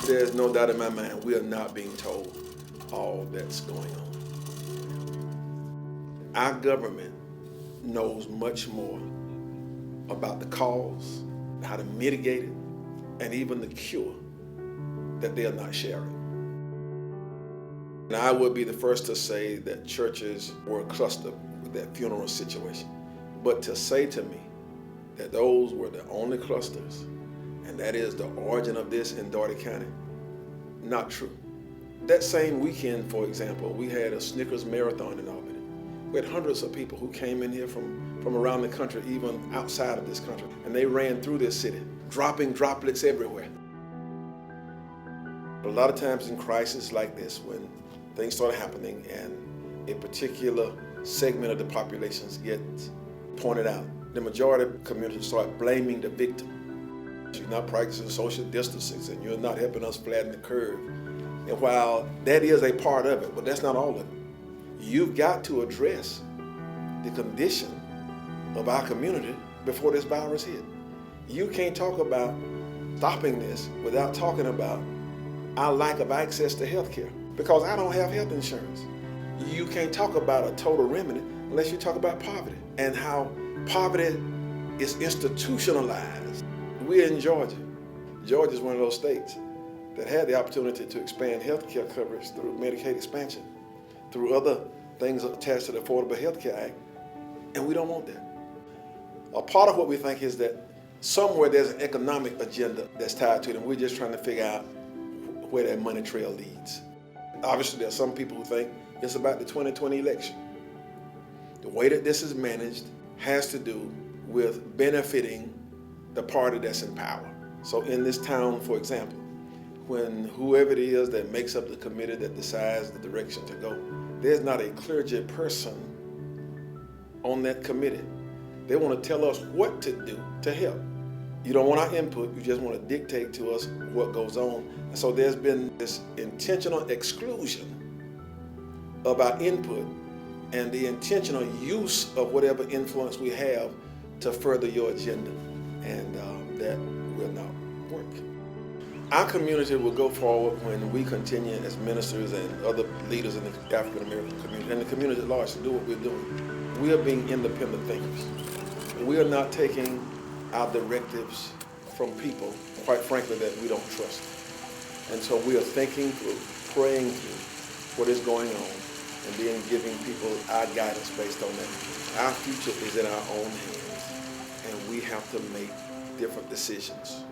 There's no doubt in my mind we are not being told all that's going on. Our government knows much more about the cause, how to mitigate it, and even the cure that they are not sharing. And I would be the first to say that churches were clustered with that funeral situation. But to say to me that those were the only clusters, and that is the origin of this in Dougherty County, not true. That same weekend, for example, we had a Snickers marathon in Albany. We had hundreds of people who came in here from around the country, even outside of this country, and they ran through this city, dropping droplets everywhere. A lot of times in crises like this, when things start happening and a particular segment of the populations gets pointed out, the majority of the community start blaming the victim. You're not practicing social distancing and you're not helping us flatten the curve. And while that is a part of it, but that's not all of it. You've got to address the condition of our community before this virus hit. You can't talk about stopping this without talking about our lack of access to health care, because I don't have health insurance. You can't talk about a total remedy unless you talk about poverty and how poverty is institutionalized. We're in Georgia. Georgia is one of those states that had the opportunity to expand health care coverage through Medicaid expansion, through other things attached to the Affordable Health Care Act, and we don't want that. A part of what we think is that somewhere there's an economic agenda that's tied to it, and we're just trying to figure out where that money trail leads. Obviously, there are some people who think it's about the 2020 election. The way that this is managed has to do with benefiting the party that's in power. So in this town, for example, when whoever it is that makes up the committee that decides the direction to go, there's not a clergy person on that committee. They want to tell us what to do to help. You don't want our input, you just want to dictate to us what goes on. And so there's been this intentional exclusion of our input and the intentional use of whatever influence we have to further your agenda. And that will not work. Our community will go forward when we continue as ministers and other leaders in the African American community and the community at large to do what we're doing. We are being independent thinkers. We are not taking our directives from people, quite frankly, that we don't trust. And so we are thinking through, praying through what is going on, and then giving people our guidance based on that. Our future is in our own hands, and we have to make different decisions.